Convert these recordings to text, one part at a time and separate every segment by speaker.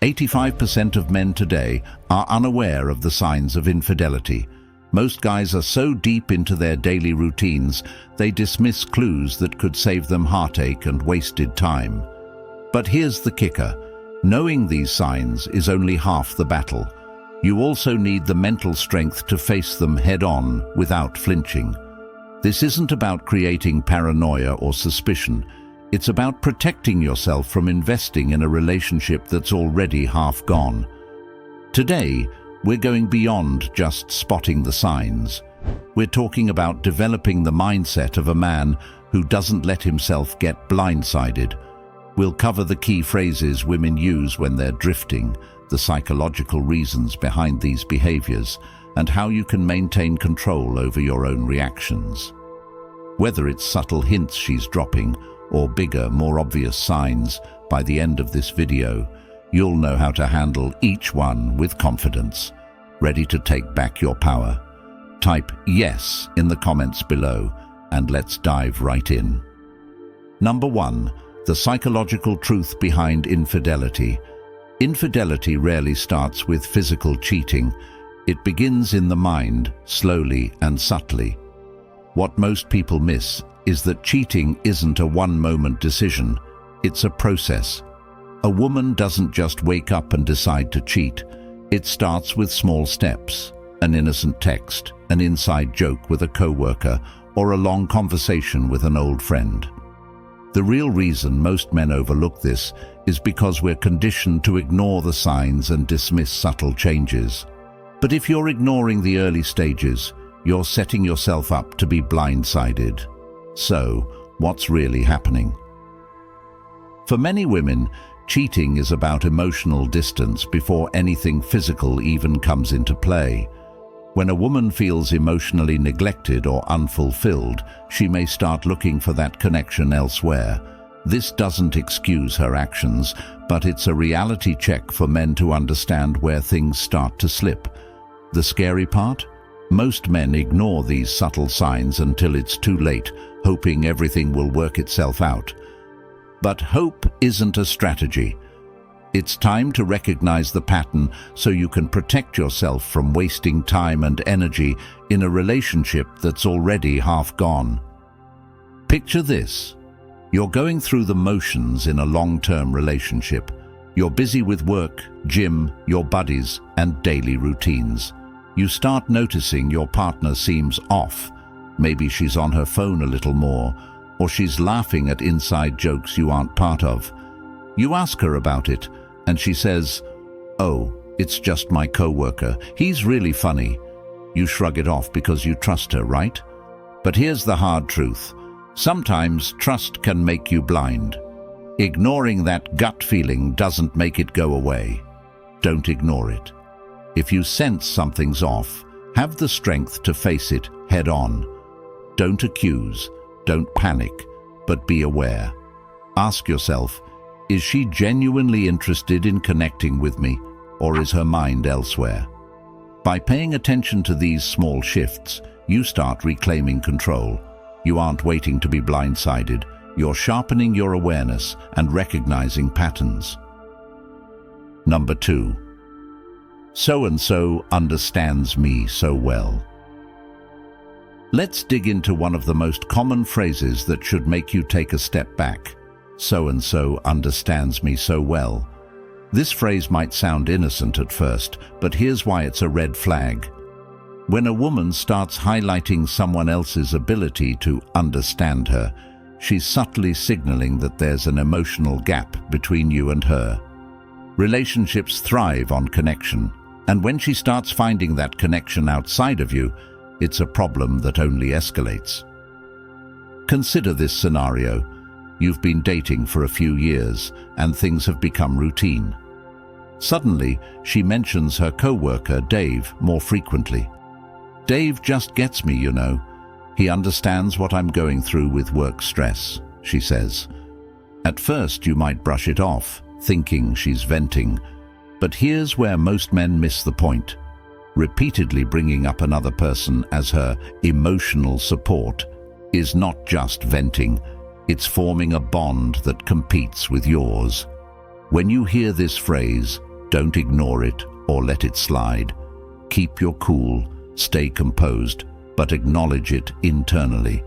Speaker 1: 85% of men today are unaware of the signs of infidelity. Most guys are so deep into their daily routines, they dismiss clues that could save them heartache and wasted time. But here's the kicker. Knowing these signs is only half the battle. You also need the mental strength to face them head-on without flinching. This isn't about creating paranoia or suspicion. It's about protecting yourself from investing in a relationship that's already half gone. Today, we're going beyond just spotting the signs. We're talking about developing the mindset of a man who doesn't let himself get blindsided. We'll cover the key phrases women use when they're drifting, the psychological reasons behind these behaviors, and how you can maintain control over your own reactions. Whether it's subtle hints she's dropping or bigger, more obvious signs, by the end of this video, you'll know how to handle each one with confidence. Ready to take back your power? Type yes in the comments below and let's dive right in. Number 1. The psychological truth behind infidelity. Infidelity rarely starts with physical cheating. It begins in the mind, slowly and subtly. What most people miss is that cheating isn't a one-moment decision. It's a process. A woman doesn't just wake up and decide to cheat. It starts with small steps, an innocent text, an inside joke with a coworker, or a long conversation with an old friend. The real reason most men overlook this is because we're conditioned to ignore the signs and dismiss subtle changes. But if you're ignoring the early stages, you're setting yourself up to be blindsided. So, what's really happening? For many women, cheating is about emotional distance before anything physical even comes into play. When a woman feels emotionally neglected or unfulfilled, she may start looking for that connection elsewhere. This doesn't excuse her actions, but it's a reality check for men to understand where things start to slip. The scary part? Most men ignore these subtle signs until it's too late, hoping everything will work itself out. But hope isn't a strategy. It's time to recognize the pattern so you can protect yourself from wasting time and energy in a relationship that's already half gone. Picture this. You're going through the motions in a long-term relationship. You're busy with work, gym, your buddies, and daily routines. You start noticing your partner seems off. Maybe she's on her phone a little more, or she's laughing at inside jokes you aren't part of. You ask her about it, and she says, "Oh, it's just my coworker. He's really funny." You shrug it off because you trust her, right? But here's the hard truth. Sometimes trust can make you blind. Ignoring that gut feeling doesn't make it go away. Don't ignore it. If you sense something's off, have the strength to face it head on. Don't accuse, don't panic, but be aware. Ask yourself, is she genuinely interested in connecting with me, or is her mind elsewhere? By paying attention to these small shifts, you start reclaiming control. You aren't waiting to be blindsided. You're sharpening your awareness and recognizing patterns. Number 2. So-and-so understands me so well. Let's dig into one of the most common phrases that should make you take a step back. So-and-so understands me so well. This phrase might sound innocent at first, but here's why it's a red flag. When a woman starts highlighting someone else's ability to understand her, she's subtly signaling that there's an emotional gap between you and her. Relationships thrive on connection, and when she starts finding that connection outside of you, it's a problem that only escalates. Consider this scenario. You've been dating for a few years, and things have become routine. Suddenly, she mentions her coworker, Dave, more frequently. "Dave just gets me, you know. He understands what I'm going through with work stress," she says. At first, you might brush it off, thinking she's venting. But here's where most men miss the point. Repeatedly bringing up another person as her emotional support is not just venting, it's forming a bond that competes with yours. When you hear this phrase, Don't ignore it or let it slide. Keep your cool, stay composed, but acknowledge it internally.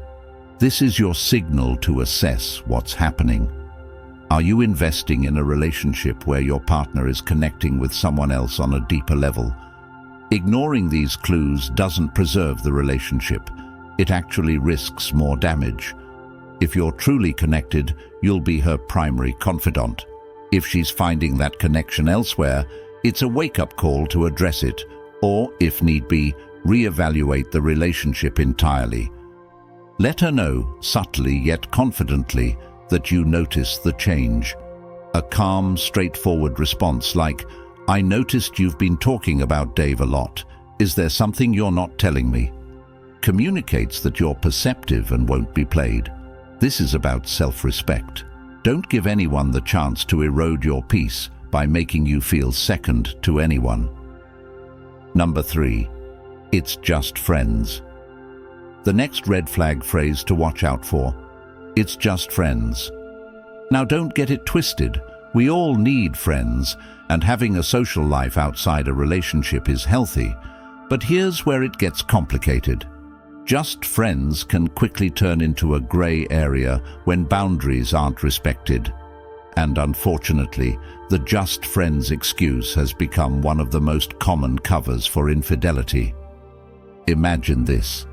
Speaker 1: This is your signal to assess what's happening. Are you investing in a relationship where your partner is connecting with someone else on a deeper level? Ignoring these clues doesn't preserve the relationship. It actually risks more damage. If you're truly connected, you'll be her primary confidant. If she's finding that connection elsewhere, it's a wake-up call to address it, or, if need be, reevaluate the relationship entirely. Let her know, subtly yet confidently, that you notice the change. A calm, straightforward response like, "I noticed you've been talking about Dave a lot. Is there something you're not telling me?" communicates that you're perceptive and won't be played. This is about self-respect. Don't give anyone the chance to erode your peace by making you feel second to anyone. Number 3. It's just friends. The next red flag phrase to watch out for: it's just friends. Now don't get it twisted. We all need friends, and having a social life outside a relationship is healthy. But here's where it gets complicated. Just friends can quickly turn into a gray area when boundaries aren't respected. And unfortunately, the just friends excuse has become one of the most common covers for infidelity. Imagine this.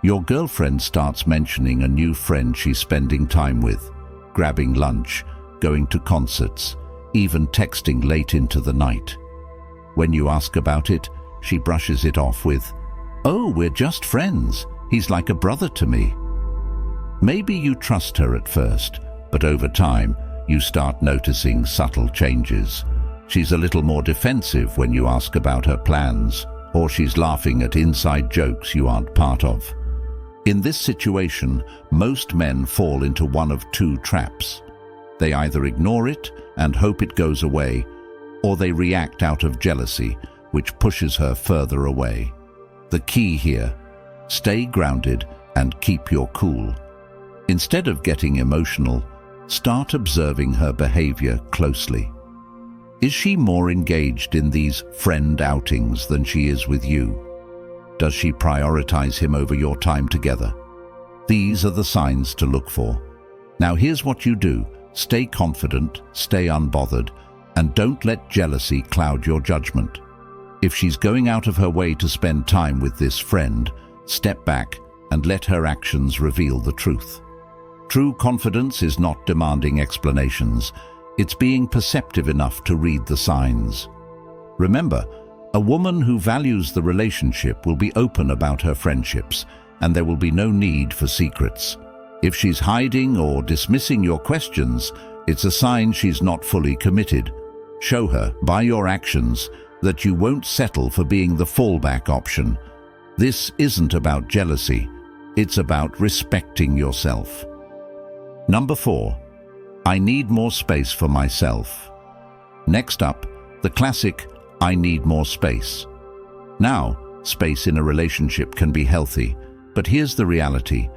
Speaker 1: Your girlfriend starts mentioning a new friend she's spending time with, grabbing lunch, going to concerts, even texting late into the night. When you ask about it, she brushes it off with, "Oh, we're just friends. He's like a brother to me." Maybe you trust her at first, but over time, you start noticing subtle changes. She's a little more defensive when you ask about her plans, or she's laughing at inside jokes you aren't part of. In this situation, most men fall into one of two traps. They either ignore it and hope it goes away, or they react out of jealousy, which pushes her further away. The key here: stay grounded and keep your cool. Instead of getting emotional, start observing her behavior closely. Is she more engaged in these friend outings than she is with you? Does she prioritize him over your time together? These are the signs to look for. Now here's what you do. Stay confident, stay unbothered, and don't let jealousy cloud your judgment. If she's going out of her way to spend time with this friend, step back and let her actions reveal the truth. True confidence is not demanding explanations. It's being perceptive enough to read the signs. Remember, a woman who values the relationship will be open about her friendships, and there will be no need for secrets. If she's hiding or dismissing your questions, it's a sign she's not fully committed. Show her, by your actions, that you won't settle for being the fallback option. This isn't about jealousy. It's about respecting yourself. Number 4. I need more space for myself. Next up, the classic "I need more space." Now, space in a relationship can be healthy, but here's the reality.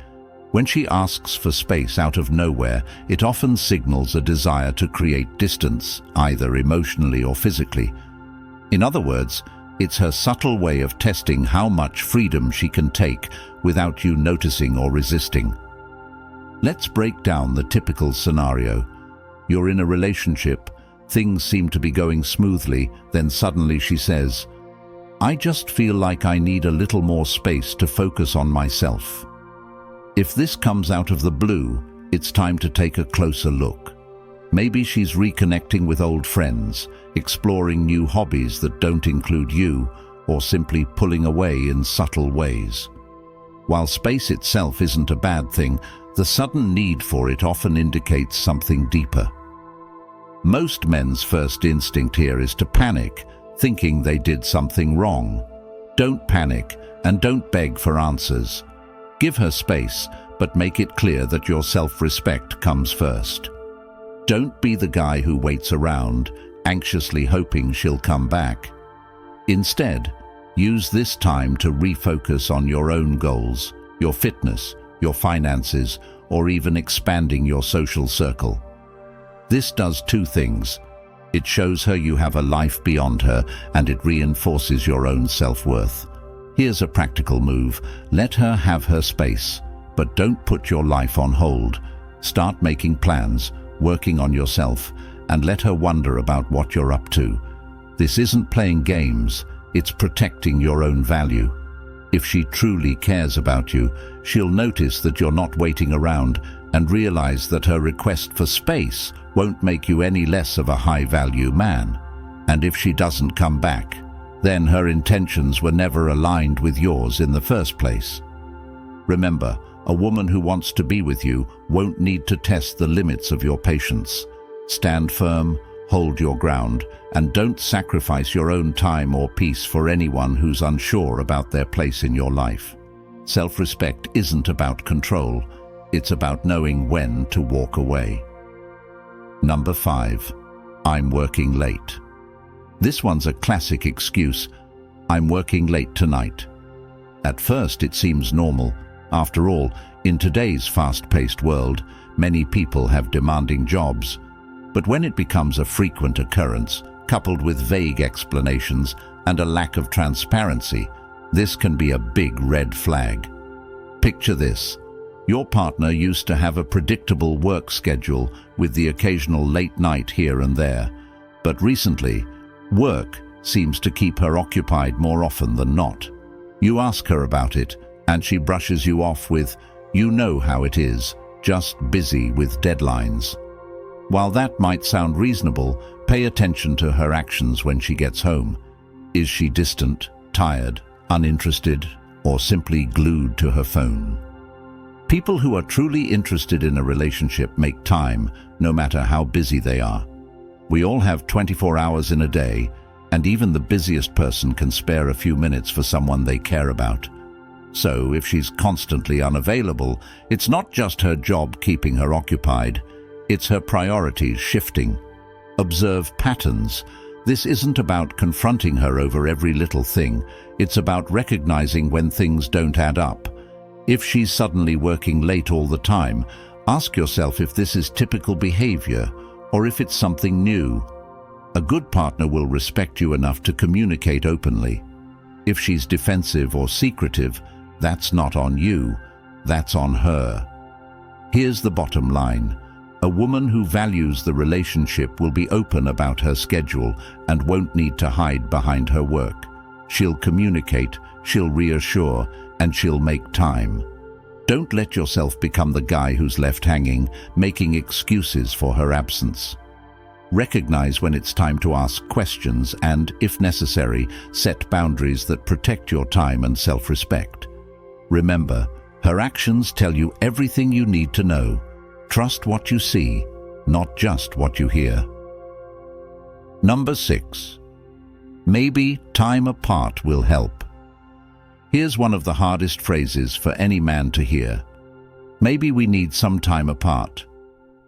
Speaker 1: When she asks for space out of nowhere, it often signals a desire to create distance, either emotionally or physically. In other words, it's her subtle way of testing how much freedom she can take without you noticing or resisting. Let's break down the typical scenario. You're in a relationship, things seem to be going smoothly, then suddenly she says, "I just feel like I need a little more space to focus on myself." If this comes out of the blue, it's time to take a closer look. Maybe she's reconnecting with old friends, exploring new hobbies that don't include you, or simply pulling away in subtle ways. While space itself isn't a bad thing, the sudden need for it often indicates something deeper. Most men's first instinct here is to panic, thinking they did something wrong. Don't panic, and don't beg for answers. Give her space, but make it clear that your self-respect comes first. Don't be the guy who waits around, anxiously hoping she'll come back. Instead, use this time to refocus on your own goals, your fitness, your finances, or even expanding your social circle. This does two things. It shows her you have a life beyond her, and it reinforces your own self-worth. Here's a practical move. Let her have her space, but don't put your life on hold. Start making plans, working on yourself, and let her wonder about what you're up to. This isn't playing games, it's protecting your own value. If she truly cares about you, she'll notice that you're not waiting around and realize that her request for space won't make you any less of a high-value man. And if she doesn't come back, then her intentions were never aligned with yours in the first place. Remember, a woman who wants to be with you won't need to test the limits of your patience. Stand firm, hold your ground, and don't sacrifice your own time or peace for anyone who's unsure about their place in your life. Self-respect isn't about control, it's about knowing when to walk away. Number 5. I'm working late. This one's a classic excuse. I'm working late tonight. At first it seems normal. After all, in today's fast-paced world, many people have demanding jobs. But when it becomes a frequent occurrence, coupled with vague explanations and a lack of transparency, this can be a big red flag. Picture this. Your partner used to have a predictable work schedule with the occasional late night here and there. But recently, work seems to keep her occupied more often than not. You ask her about it, and she brushes you off with, "You know how it is, just busy with deadlines." While that might sound reasonable, pay attention to her actions when she gets home. Is she distant, tired, uninterested, or simply glued to her phone? People who are truly interested in a relationship make time, no matter how busy they are. We all have 24 hours in a day, and even the busiest person can spare a few minutes for someone they care about. So if she's constantly unavailable, it's not just her job keeping her occupied, it's her priorities shifting. Observe patterns. This isn't about confronting her over every little thing, it's about recognizing when things don't add up. If she's suddenly working late all the time, ask yourself if this is typical behavior or if it's something new. A good partner will respect you enough to communicate openly. If she's defensive or secretive, that's not on you, that's on her. Here's the bottom line. A woman who values the relationship will be open about her schedule and won't need to hide behind her work. She'll communicate, she'll reassure, and she'll make time. Don't let yourself become the guy who's left hanging, making excuses for her absence. Recognize when it's time to ask questions and, if necessary, set boundaries that protect your time and self-respect. Remember, her actions tell you everything you need to know. Trust what you see, not just what you hear. Number 6. Maybe time apart will help. Here's one of the hardest phrases for any man to hear. Maybe we need some time apart.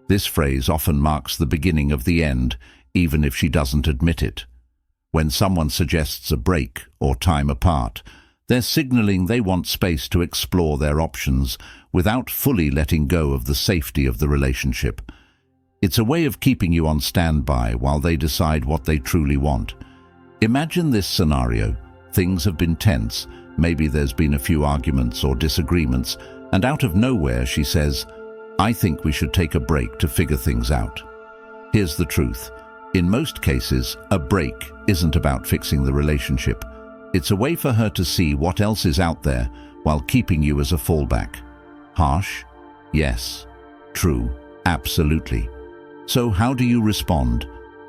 Speaker 1: This phrase often marks the beginning of the end, even if she doesn't admit it. When someone suggests a break or time apart, they're signaling they want space to explore their options without fully letting go of the safety of the relationship. It's a way of keeping you on standby while they decide what they truly want. Imagine this scenario. Things have been tense, maybe there's been a few arguments or disagreements, and out of nowhere she says, "I think we should take a break to figure things out." Here's the truth. In most cases, a break isn't about fixing the relationship. It's a way for her to see what else is out there while keeping you as a fallback. Harsh? Yes. True. Absolutely. So how do you respond?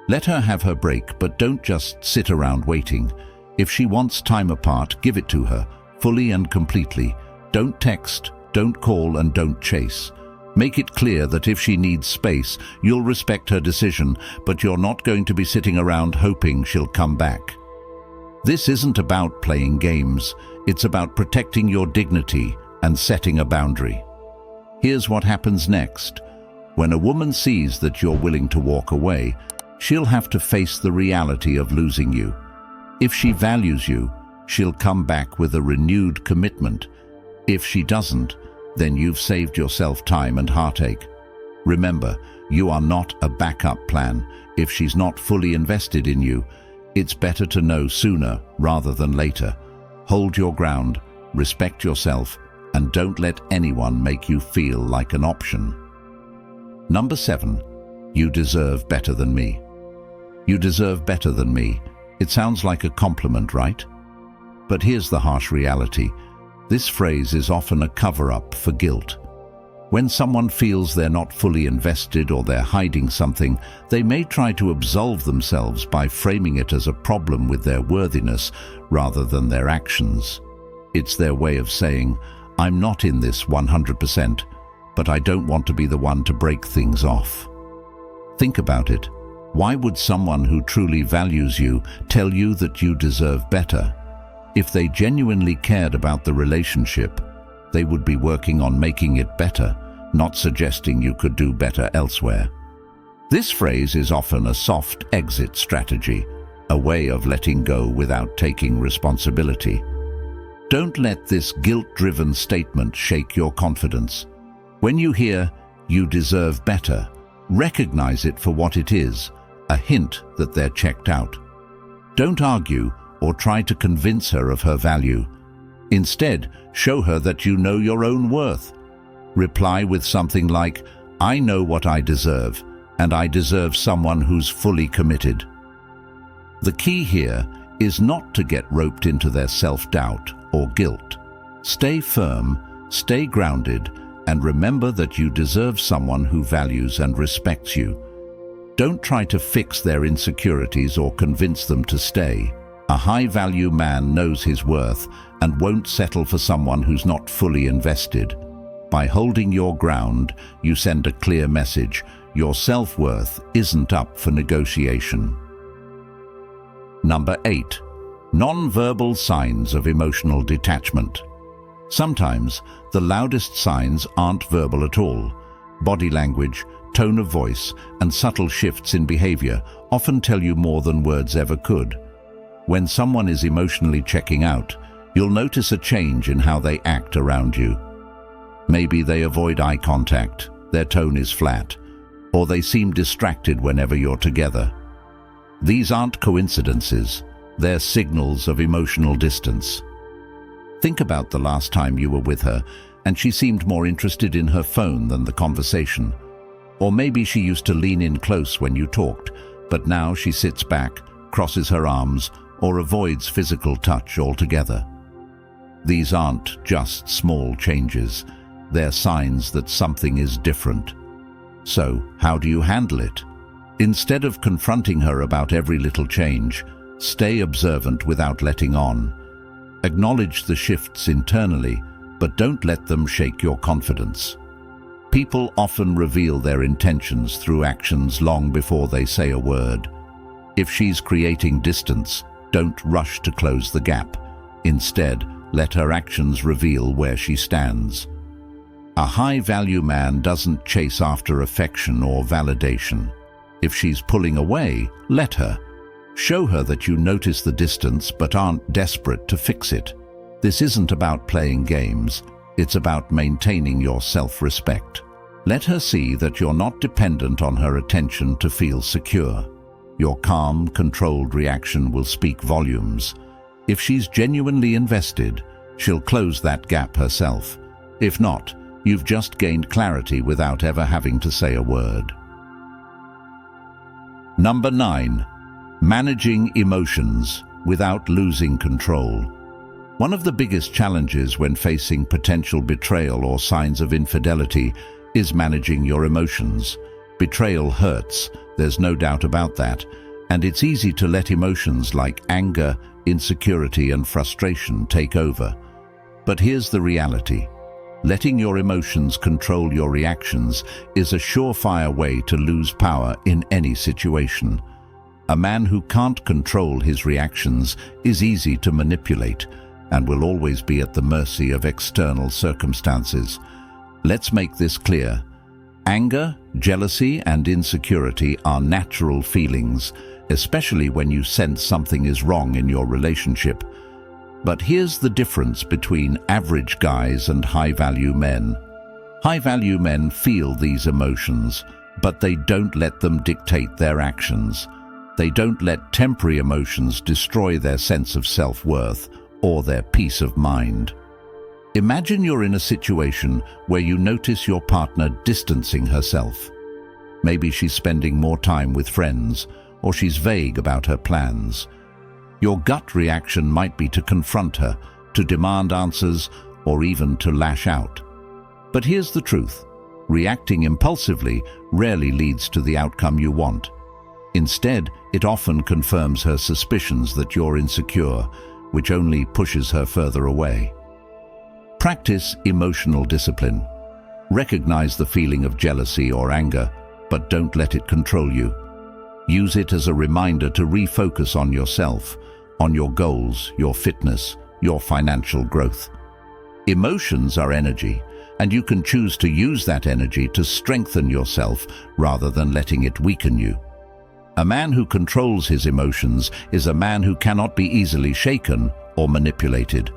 Speaker 1: Let her have her break, but don't just sit around waiting. If she wants time apart, give it to her, fully and completely. Don't text, don't call, and don't chase. Make it clear that if she needs space, you'll respect her decision, but you're not going to be sitting around hoping she'll come back. This isn't about playing games. It's about protecting your dignity and setting a boundary. Here's what happens next. When a woman sees that you're willing to walk away, she'll have to face the reality of losing you. If she values you, she'll come back with a renewed commitment. If she doesn't, then you've saved yourself time and heartache. Remember, you are not a backup plan. If she's not fully invested in you, it's better to know sooner rather than later. Hold your ground, respect yourself, and don't let anyone make you feel like an option. Number 7. You deserve better than me. You deserve better than me. It sounds like a compliment, right? But here's the harsh reality. This phrase is often a cover-up for guilt. When someone feels they're not fully invested or they're hiding something, they may try to absolve themselves by framing it as a problem with their worthiness rather than their actions. It's their way of saying, "I'm not in this 100%, but I don't want to be the one to break things off." Think about it. Why would someone who truly values you tell you that you deserve better? If they genuinely cared about the relationship, they would be working on making it better, not suggesting you could do better elsewhere. This phrase is often a soft exit strategy, a way of letting go without taking responsibility. Don't let this guilt-driven statement shake your confidence. When you hear, "You deserve better," recognize it for what it is, a hint that they're checked out. Don't argue or try to convince her of her value. Instead, show her that you know your own worth. Reply with something like, "I know what I deserve, and I deserve someone who's fully committed." The key here is not to get roped into their self-doubt or guilt. Stay firm, stay grounded, and remember that you deserve someone who values and respects you. Don't try to fix their insecurities or convince them to stay. A high-value man knows his worth and won't settle for someone who's not fully invested. By holding your ground, you send a clear message. Your self-worth isn't up for negotiation. Number 8. Non-verbal signs of emotional detachment. Sometimes, the loudest signs aren't verbal at all. Body language, tone of voice, and subtle shifts in behavior often tell you more than words ever could. When someone is emotionally checking out, you'll notice a change in how they act around you. Maybe they avoid eye contact, their tone is flat, or they seem distracted whenever you're together. These aren't coincidences, they're signals of emotional distance. Think about the last time you were with her and she seemed more interested in her phone than the conversation. Or maybe she used to lean in close when you talked, but now she sits back, crosses her arms, or avoids physical touch altogether. These aren't just small changes, they're signs that something is different. So, how do you handle it? Instead of confronting her about every little change, stay observant without letting on. Acknowledge the shifts internally, but don't let them shake your confidence. People often reveal their intentions through actions long before they say a word. If she's creating distance, don't rush to close the gap. Instead, let her actions reveal where she stands. A high-value man doesn't chase after affection or validation. If she's pulling away, let her. Show her that you notice the distance but aren't desperate to fix it. This isn't about playing games, it's about maintaining your self-respect. Let her see that you're not dependent on her attention to feel secure. Your calm, controlled reaction will speak volumes. If she's genuinely invested, she'll close that gap herself. If not, you've just gained clarity without ever having to say a word. Number 9. Managing emotions without losing control. One of the biggest challenges when facing potential betrayal or signs of infidelity is managing your emotions. Betrayal hurts, there's no doubt about that, and it's easy to let emotions like anger, insecurity, and frustration take over. But here's the reality. Letting your emotions control your reactions is a surefire way to lose power in any situation. A man who can't control his reactions is easy to manipulate and will always be at the mercy of external circumstances. Let's make this clear. Anger, jealousy, and insecurity are natural feelings, especially when you sense something is wrong in your relationship. But here's the difference between average guys and high-value men. High-value men feel these emotions, but they don't let them dictate their actions. They don't let temporary emotions destroy their sense of self-worth or their peace of mind. Imagine you're in a situation where you notice your partner distancing herself. Maybe she's spending more time with friends, or she's vague about her plans. Your gut reaction might be to confront her, to demand answers, or even to lash out. But here's the truth. Reacting impulsively rarely leads to the outcome you want. Instead, it often confirms her suspicions that you're insecure, which only pushes her further away. Practice emotional discipline. Recognize the feeling of jealousy or anger, but don't let it control you. Use it as a reminder to refocus on yourself, on your goals, your fitness, your financial growth. Emotions are energy, and you can choose to use that energy to strengthen yourself rather than letting it weaken you. A man who controls his emotions is a man who cannot be easily shaken or manipulated.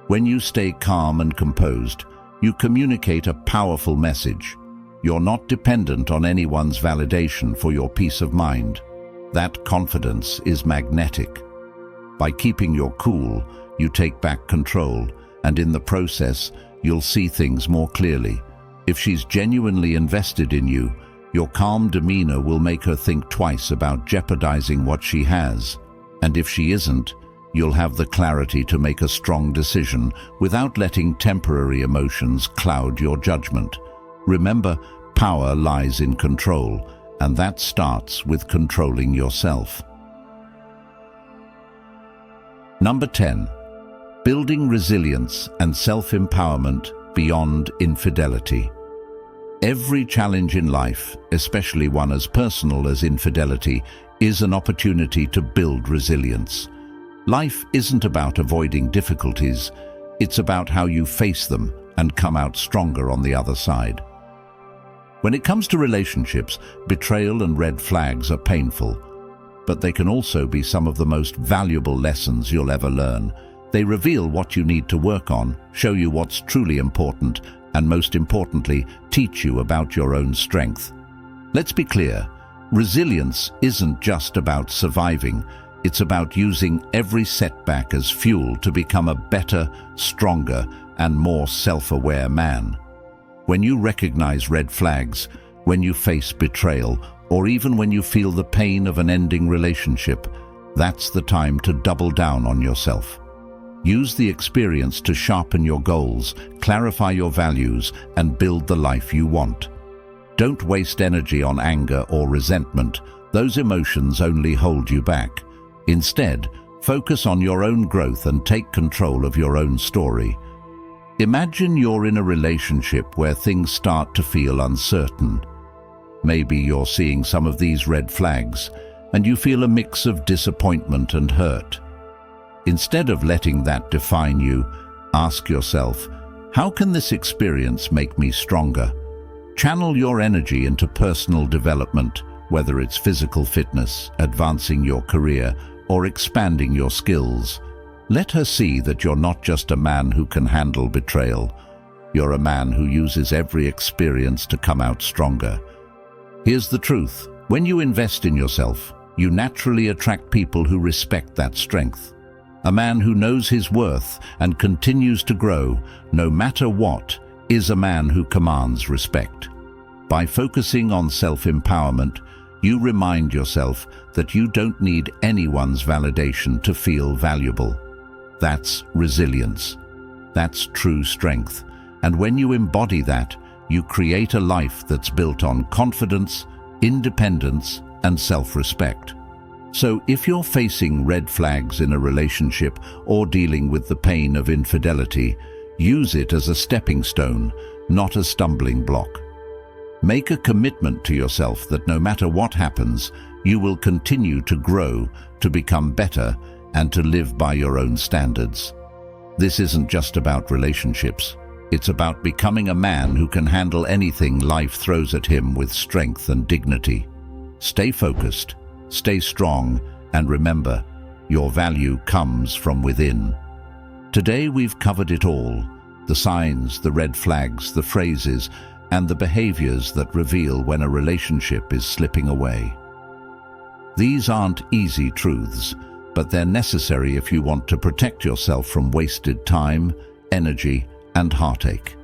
Speaker 1: When you stay calm and composed, you communicate a powerful message. You're not dependent on anyone's validation for your peace of mind. That confidence is magnetic. By keeping your cool, you take back control, and in the process, you'll see things more clearly. If she's genuinely invested in you, your calm demeanor will make her think twice about jeopardizing what she has. And if she isn't, you'll have the clarity to make a strong decision without letting temporary emotions cloud your judgment. Remember, power lies in control, and that starts with controlling yourself. Number 10. Building resilience and self-empowerment beyond infidelity. Every challenge in life, especially one as personal as infidelity, is an opportunity to build resilience. Life isn't about avoiding difficulties, it's about how you face them and come out stronger on the other side. When it comes to relationships, betrayal and red flags are painful, but they can also be some of the most valuable lessons you'll ever learn. They reveal what you need to work on, show you what's truly important, and most importantly, teach you about your own strength. Let's be clear, resilience isn't just about surviving, it's about using every setback as fuel to become a better, stronger, and more self-aware man. When you recognize red flags, when you face betrayal, or even when you feel the pain of an ending relationship, that's the time to double down on yourself. Use the experience to sharpen your goals, clarify your values, and build the life you want. Don't waste energy on anger or resentment. Those emotions only hold you back. Instead, focus on your own growth and take control of your own story. Imagine you're in a relationship where things start to feel uncertain. Maybe you're seeing some of these red flags, and you feel a mix of disappointment and hurt. Instead of letting that define you, ask yourself, how can this experience make me stronger? Channel your energy into personal development, whether it's physical fitness, advancing your career, or expanding your skills. Let her see that you're not just a man who can handle betrayal. You're a man who uses every experience to come out stronger. Here's the truth. When you invest in yourself, you naturally attract people who respect that strength. A man who knows his worth and continues to grow, no matter what, is a man who commands respect. By focusing on self-empowerment, you remind yourself that you don't need anyone's validation to feel valuable. That's resilience. That's true strength. And when you embody that, you create a life that's built on confidence, independence, and self-respect. So if you're facing red flags in a relationship or dealing with the pain of infidelity, use it as a stepping stone, not a stumbling block. Make a commitment to yourself that no matter what happens, you will continue to grow, to become better, and to live by your own standards. This isn't just about relationships. It's about becoming a man who can handle anything life throws at him with strength and dignity. Stay focused, stay strong, and remember, your value comes from within. Today we've covered it all. The signs, the red flags, the phrases, and the behaviors that reveal when a relationship is slipping away. These aren't easy truths, but they're necessary if you want to protect yourself from wasted time, energy, and heartache.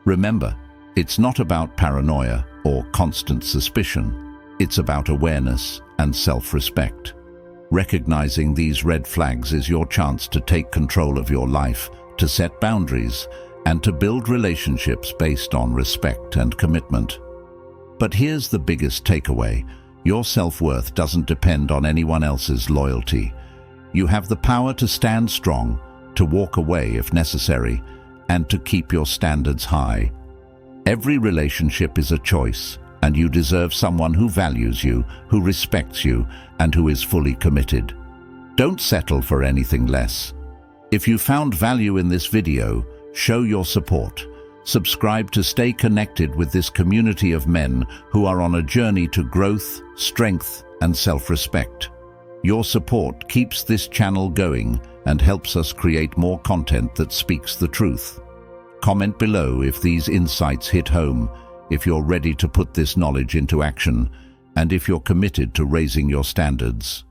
Speaker 1: Remember, it's not about paranoia or constant suspicion. It's about awareness and self-respect. Recognizing these red flags is your chance to take control of your life, to set boundaries, and to build relationships based on respect and commitment. But here's the biggest takeaway. Your self-worth doesn't depend on anyone else's loyalty. You have the power to stand strong, to walk away if necessary, and to keep your standards high. Every relationship is a choice, and you deserve someone who values you, who respects you, and who is fully committed. Don't settle for anything less. If you found value in this video, show your support. Subscribe to stay connected with this community of men who are on a journey to growth, strength, and self-respect. Your support keeps this channel going and helps us create more content that speaks the truth. Comment below if these insights hit home, if you're ready to put this knowledge into action, and if you're committed to raising your standards.